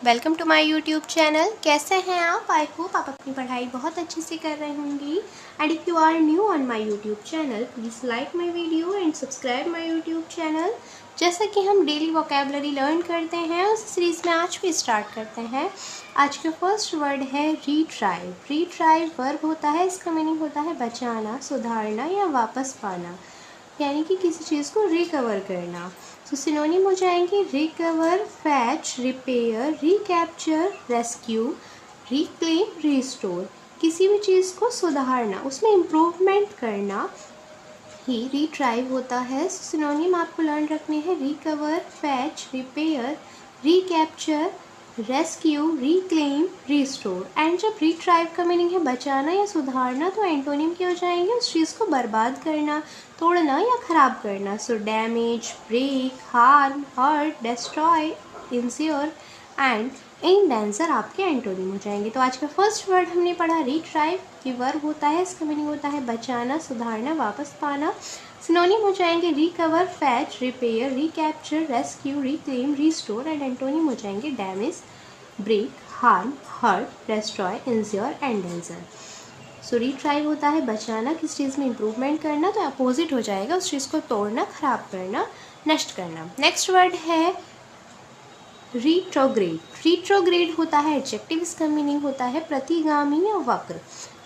Welcome to my YouTube channel. कैसे हैं आप? आई होप आप अपनी पढ़ाई बहुत अच्छे से कर रहे होंगी। And if you are new on my YouTube channel please like my video and subscribe my YouTube channel. जैसा कि हम डेली वोकेबलरी लर्न करते हैं उस सीरीज़ में आज भी स्टार्ट करते हैं। आज का फर्स्ट वर्ड है रीट्राइव। रीट्राइव वर्ब होता है, इसका मीनिंग होता है बचाना, सुधारना या वापस पाना, यानी कि किसी चीज़ को रिकवर करना। तो सिनोनिम हो जाएंगे recover, fetch, repair, recapture, rescue, reclaim, restore. किसी भी चीज़ को सुधारना, उसमें इम्प्रूवमेंट करना ही रिट्राइव होता है। सिनोनिम आपको लर्न रखने हैं recover, fetch, repair, recapture, rescue, reclaim, restore. And जब रिट्राइव का मीनिंग है बचाना या सुधारना तो एंटोनिम क्या हो जाएंगे? उस चीज़ को बर्बाद करना, तोड़ना या ख़राब करना। So damage, break, harm, hurt, destroy, insure and endanger आपके एंटोनिम हो जाएंगे। तो आज का फर्स्ट वर्ड हमने पढ़ा रिट्राइव, की वर्ब होता है, इसका मीनिंग होता है बचाना, सुधारना, वापस पाना। सिनोनिम हो जाएंगे recover, fetch, repair, recapture, rescue, reclaim, restore and antonym हो जाएंगे damage, break, harm, hurt, destroy, insure, endanger. So retrieve होता है बचाना, किस चीज़ में इम्प्रूवमेंट करना, तो अपोजिट हो जाएगा उस चीज़ को तोड़ना, खराब करना, नष्ट करना। नेक्स्ट वर्ड है रिट्रोग्रेड। रिट्रोग्रेड होता है एडजेक्टिव, इसका मीनिंग होता है प्रतिगामी या वक्र।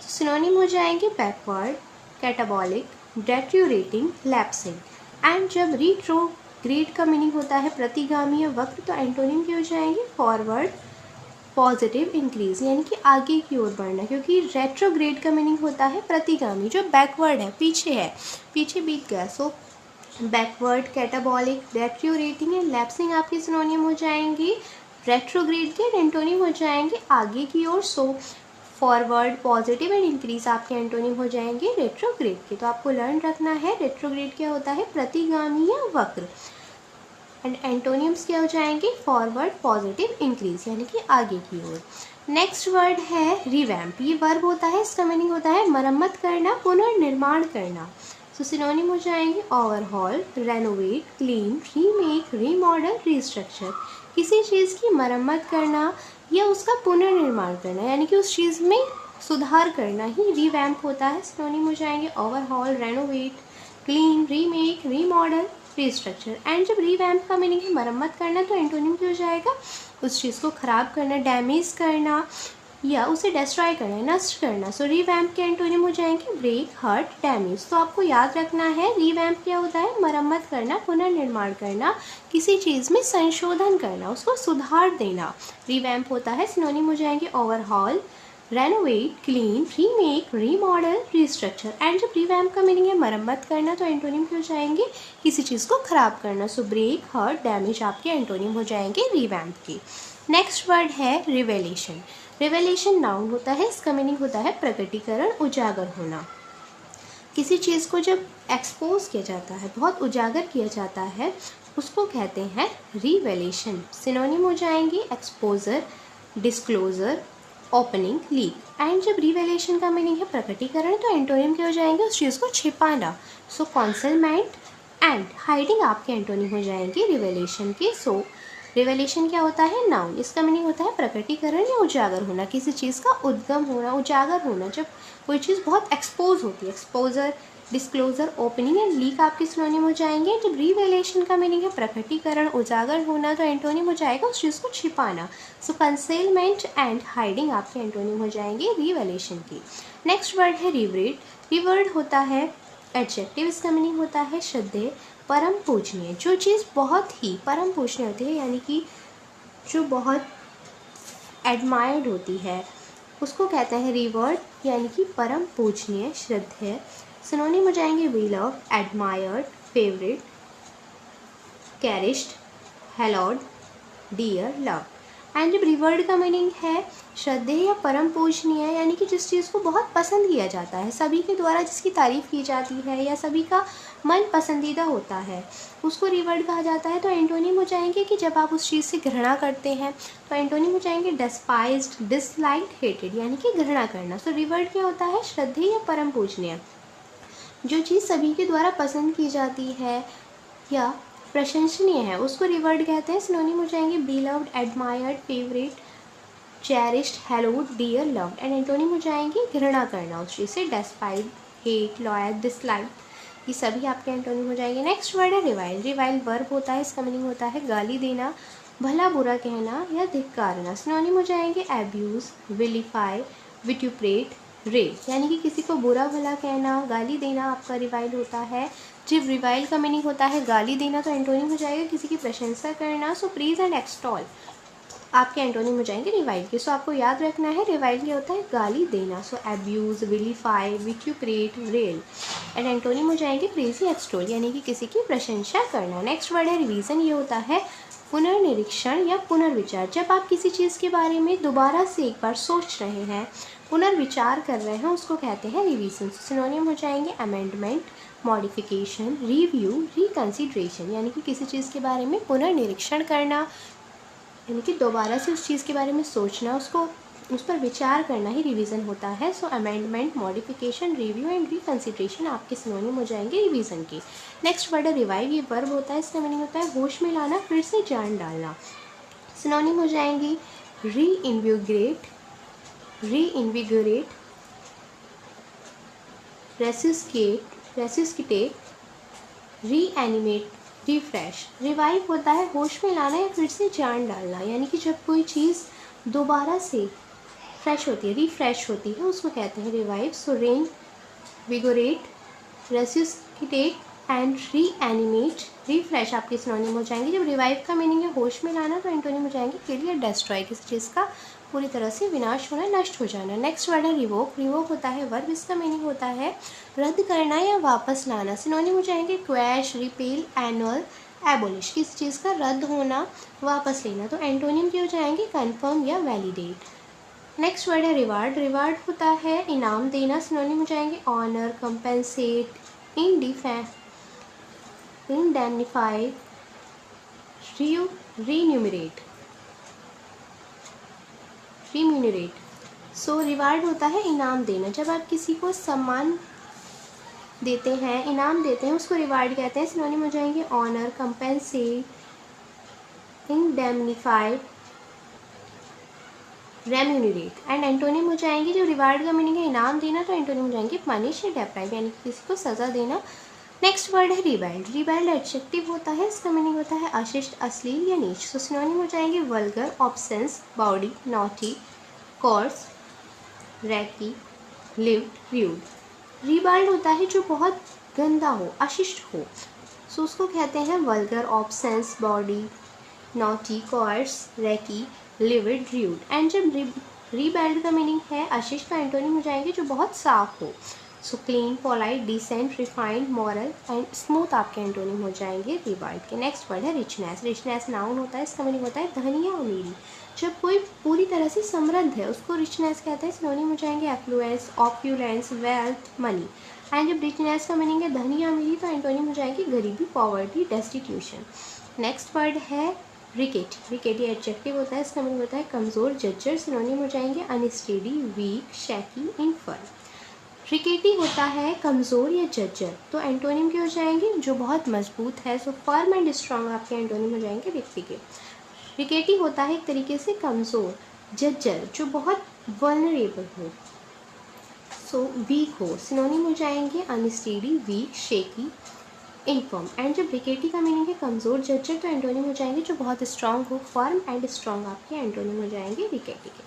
सिनोनिम हो जाएंगे बैकवर्ड, कैटाबॉलिक, डेट्यूरेटिंग, लैप्सिंग। एंड जब रिट्रोग्रेड का मीनिंग होता है प्रतिगामी या वक्र तो एंटोनिम के हो जाएंगे फॉरवर्ड, पॉजिटिव, इंक्रीज, यानी कि आगे की ओर बढ़ना। क्योंकि रेट्रोग्रेड का मीनिंग होता है प्रतिगामी, जो बैकवर्ड है, पीछे है, पीछे बीत गया। So backward, catabolic, deteriorating and lapsing आपके सिनोनिम हो जाएंगे। रेट्रोग्रेड के एंटोनिम हो जाएंगे आगे की ओर। So forward, positive and increase आपके एंटोनिम हो जाएंगे रेट्रोग्रेड के। तो आपको लर्न रखना है रेट्रोग्रेड क्या होता है? प्रतिगामी या वक्र। एंड एंटोनिम्स क्या हो जाएंगे? फॉरवर्ड, पॉजिटिव, इंक्रीज, यानी कि आगे की ओर। नेक्स्ट वर्ड है रिवैम्प। ये वर्ब होता है, इसका मीनिंग होता है मरम्मत करना, पुनर्निर्माण करना। सो सिनोनिम हो जाएंगे overhaul, renovate, clean, remake, remodel, restructure. किसी चीज़ की मरम्मत करना या उसका पुनर्निर्माण करना, यानी कि उस चीज़ में सुधार करना ही रिवैम्प होता है। सिनोनिम हो जाएंगे overhaul, renovate, clean, remake, remodel, restructure. And जब रिवैम्प का मीनिंग है मरम्मत करना तो एंटोनिम क्या हो जाएगा? उस चीज़ को ख़राब करना, डैमेज करना या उसे डिस्ट्रॉय करना, नष्ट करना। सो रिवैम्प के एंटोनिम हो जाएंगे ब्रेक, हर्ट, डैमेज। तो आपको याद रखना है रिवैम्प क्या होता है? मरम्मत करना, पुनर्निर्माण करना, किसी चीज़ में संशोधन करना, उसको सुधार देना, रिवैम्प होता है। सिनोनिम हो जाएंगे overhaul, renovate, clean, remake, remodel, restructure. And जब रिवैम्प का मीनिंग है मरम्मत करना तो एंटोनिम क्या हो जाएंगे? किसी चीज़ को ख़राब करना। सो ब्रेक, हर्ट, डैमेज आपके एंटोनिम हो जाएंगे रिवैम्प के। नेक्स्ट वर्ड है रिवेलेशन। रिवेलेशन नाउन होता है, इसका मीनिंग होता है प्रकटीकरण, उजागर होना। किसी चीज़ को जब एक्सपोज किया जाता है, बहुत उजागर किया जाता है, उसको कहते हैं रिवेलेशन। सिनोनिम हो जाएंगे exposure, disclosure, opening, leak. And जब रिवेलेशन का मीनिंग है प्रकटीकरण तो एंटोनिम क्या हो जाएंगे? उस चीज़ को छिपाना। सो कॉन्सेलमेंट एंड हाइडिंग आपके एंटोनिम हो जाएंगे रिवेलेशन के। सो रिवेलेशन क्या होता है? नाउन, इसका मीनिंग होता है प्रकटीकरण या उजागर होना, किसी चीज़ का उद्गम होना, उजागर होना, जब कोई चीज़ बहुत एक्सपोज होती है। Exposure, disclosure, opening and leak आपके सिनोनिम हो जाएंगे। जब रिवेलेशन का मीनिंग है प्रकटीकरण, उजागर होना तो एंटोनिम हो जाएगा उस चीज़ को छिपाना। सो कंसेलमेंट एंड हाइडिंग आपके एंटोनिम हो जाएंगे रिवेलेशन की। नेक्स्ट वर्ड है रिवरेट। रिवर्ड होता है एडजेक्टिव, इसका मीनिंग होता है श्रद्धेय, परम पूजनीय। जो चीज़ बहुत ही परम पूजनीय होती है, यानी कि जो बहुत एडमायर्ड होती है, उसको कहते हैं रिवर्ड, यानी कि परम पूजनीय, श्रद्धेय। सिनोनिम हो जाएंगे beloved, admired, favourite, cherished, hallowed, dear, love. And जब रिवर्ड का मीनिंग है श्रद्धेय या परम पूजनीय, यानी कि जिस चीज़ को बहुत पसंद किया जाता है, सभी के द्वारा जिसकी तारीफ़ की जाती है या सभी का मन पसंदीदा होता है, उसको रिवर्ड कहा जाता है। तो एंटोनिम हो जाएंगे कि जब आप उस चीज़ से घृणा करते हैं तो एंटोनिम हो जाएंगे डिस्पाइज्ड, डिसलाइक्ड, हेटेड, यानी कि घृणा करना। सो रिवर्ड क्या होता है? श्रद्धेय या परम पूजनीय, जो चीज़ सभी के द्वारा पसंद की जाती है या प्रशंसनीय है उसको रिवर्ड कहते हैं। सिनोनिम हो जाएंगे beloved, admired, favorite, cherished, hallowed, dear, loved। And antonym हो जाएंगे घृणा करना उस चीज़ से, despite, hate, loathe, dislike, ये सभी आपके एंटोनिम हो जाएंगे। नेक्स्ट वर्ड है रिवाइल। रिवाइल वर्ब होता है, इसका मीनिंग होता है गाली देना, भला बुरा कहना या धिक्कारना। सिनोनिम हो जाएंगे एब्यूज़, विलिफाई, विट्यूप्रेट, रेल, यानी कि किसी को बुरा भला कहना, गाली देना आपका रिवाइल होता है। जब रिवाइल का मीनिंग होता है गाली देना तो एंटोनिम हो जाएगा किसी की प्रशंसा करना। सो प्रीज एंड एक्सटॉल आपके एंटोनिम हो जाएंगे रिवाइल के। सो आपको याद रखना है रिवाइल क्या होता है, गाली देना। सो एब्यूज़, विलिफाई, विट्यूप्रेट, रेल। एंड एंटोनिम हो जाएंगे प्रेज़ी, एक्सटोल, यानी कि किसी की प्रशंसा करना। नेक्स्ट वर्ड है रिवीजन। ये होता है पुनर्निरीक्षण या पुनर्विचार। जब आप किसी चीज़ के बारे में दोबारा से एक बार सोच रहे हैं, पुनर्विचार कर रहे हैं, उसको कहते हैं रिवीजन। सिनोनिम हो जाएंगे अमेंडमेंट, मॉडिफिकेशन, रिव्यू, रिकंसिडरेशन, यानी कि किसी चीज़ के बारे में पुनर्निरीक्षण करना, यानी कि दोबारा से उस चीज़ के बारे में सोचना, उसको उस पर विचार करना ही रिवीजन होता है। So amendment, modification, review and reconsideration आपके सिनोनिम हो जाएंगे रिवीजन के। नेक्स्ट वर्ड है रिवाइव। ये वर्ब होता है, इसका मीनिंग होता है होश में लाना, फिर से जान डालना। सिनोनिम हो जाएंगी रीइन्विगोरेट, रीइन्विगोरेट, रेसिस्किटेट, रीएनिमेट, रिफ्रेश। रिवाइव होता है होश में लाना या फिर से जान डालना, यानी कि जब कोई चीज़ दोबारा से फ्रेश होती है, रिफ्रेश होती है, उसको कहते हैं रिवाइव। सो रीइन्विगोरेट, रेसिस्किटेट एंड रीएनिमेट, रिफ्रेश आपके सिनोनिम हो जाएंगे। जब रिवाइव का मीनिंग है होश में लाना तो एंटोनिम हो जाएंगे किल या डिस्ट्रॉय, किसी चीज़ का पूरी तरह से विनाश होना, नष्ट हो जाना। नेक्स्ट वर्ड है रिवोक। रिवोक होता है वर्ब, इसका मीनिंग होता है रद्द करना या वापस लाना। सिनोनिम हो जाएंगे क्वैश, रिपेल, एनुअल, एबोलिश, किसी चीज़ का रद्द होना, वापस लेना। तो एंटोनिम के हो जाएंगे कन्फर्म या वैलिडेट। नेक्स्ट वर्ड है रिवार्ड। रिवार्ड होता है इनाम देना। सिनोनिम हो जाएंगे ऑनर, कंपेंसेट, इंडेमनिफाई, रिन्यूमरेट। सो रिवार्ड होता है इनाम देना। जब आप किसी को सम्मान देते हैं, इनाम देते हैं, उसको रिवार्ड कहते हैं। सिनोनिम हो जाएंगे honour, compensate, indemnify, remunerate. And antonym हो जाएंगे, जो रिवार्ड का मीनिंग है इनाम देना तो एंटोनिम हो जाएंगे पनिश या डेप्राइव, यानी कि किसी को सज़ा देना। नेक्स्ट वर्ड है रिबेल्ड। रिबेल्ड एडजेक्टिव होता है, इसका मीनिंग होता है अशिष्ट, अश्लील या नीच। सो सिनोनिम हो जाएंगे vulgar, obscene, bawdy, naughty, coarse, racy, livid, rude. Ribald होता है जो बहुत गंदा हो, अशिष्ट हो, सो उसको कहते हैं vulgar, obscene, bawdy, naughty, coarse, racy, livid, rude. And जब रिबेल्ड का मीनिंग है अशिष्ट तो एंटोनिम हो जाएंगे जो बहुत साफ हो। So clean, polite, decent, refined, moral and smooth आपके एंटोनिम हो जाएंगे रिबेल्ड के। नेक्स्ट वर्ड है रिचनेस। रिचनेस नाउन होता है, इसका मीनिंग होता है धनी या अमीरी। जब कोई पूरी तरह से समृद्ध है उसको रिचनेस कहते हैं। सिनोनिम हो जाएंगे affluence, opulence, wealth, money. And जब रिचनेस का मीनिंग है धनी या अमीरी तो एंटोनिम हो जाएंगे गरीबी, पॉवर्टी, डेस्टिट्यूशन। नेक्स्ट वर्ड है रिकेटी। रिकेटी एडजेक्टिव होता है, इसका मीनिंग होता है कमज़ोर, जज्जर। सिनोनिम हो जाएंगे अनस्टेडी, वीक, शैकी, इनफर्म। रिकेटी होता है कमज़ोर या जज्जर, तो एंटोनिम के हो जाएंगे जो बहुत मजबूत है। सो फर्म एंड स्ट्रॉन्ग आपके एंटोनिम हो जाएंगे व्यक्ति के। रिकेटी होता है एक तरीके से कमज़ोर, जज्जर जो बहुत वल्नरेबल हो, सो वीक हो। सिनोनिम हो जाएंगे unsteady, weak, shaky, infirm. And जब रिकेटी का मीनिंग है कमज़ोर, जज्जर तो एंटोनिम हो जाएंगे जो बहुत स्ट्रॉन्ग हो। फर्म एंड स्ट्रॉन्ग आपके एंटोनिम हो जाएंगे रिकेटी के।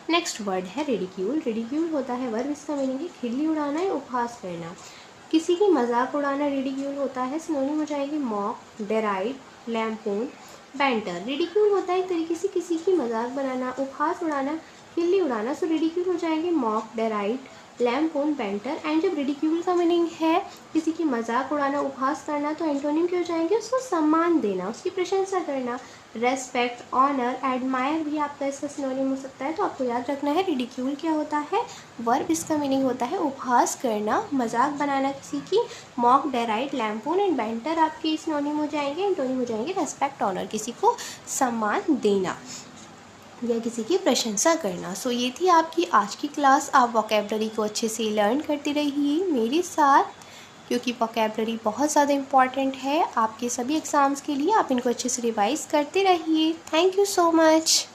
नेक्स्ट वर्ड है रिडिक्यूल। रिडिक्यूल होता है वर्ब, इसका मीनिंग है खिल्ली उड़ाना या उपहास करना, किसी की मजाक उड़ाना रिडिक्यूल होता है। सिनोनिम हो जाएंगे मॉक, डेराइड, लैम्पोन, बैंटर। रिडिक्यूल होता है एक तरीके से किसी की मजाक बनाना, उपहास उड़ाना, खिल्ली उड़ाना। सो रिडिक्यूल हो जाएंगे मॉक, डेराइड, लैम्पोन, बैंटर। एंड जब रिडिक्यूल का मीनिंग है किसी की मजाक उड़ाना, उपहास करना तो एंटोनिम के हो जाएंगे उसको सम्मान देना, उसकी प्रशंसा करना। रेस्पेक्ट, ऑनर, एडमायर भी आपका इसका सिनोनिम हो सकता है। तो आपको याद रखना है रिडिक्यूल क्या होता है वर्ब, इसका मीनिंग होता है उपहास करना, मजाक बनाना किसी की। मॉक, डेराइड, लैम्पोन एंड बैंटर आपके सिनोनिम हो जाएंगे। एंटोनिम हो जाएंगे रेस्पेक्ट, ऑनर, किसी को सम्मान देना या किसी की प्रशंसा करना। सो ये थी आपकी आज की क्लास। आप वोकैबुलरी को अच्छे से लर्न करते रहिए मेरे साथ। क्योंकि वोकेबलरी बहुत ज़्यादा इम्पॉर्टेंट है आपके सभी एग्ज़ाम्स के लिए। आप इनको अच्छे से रिवाइज़ करते रहिए। Thank you so much.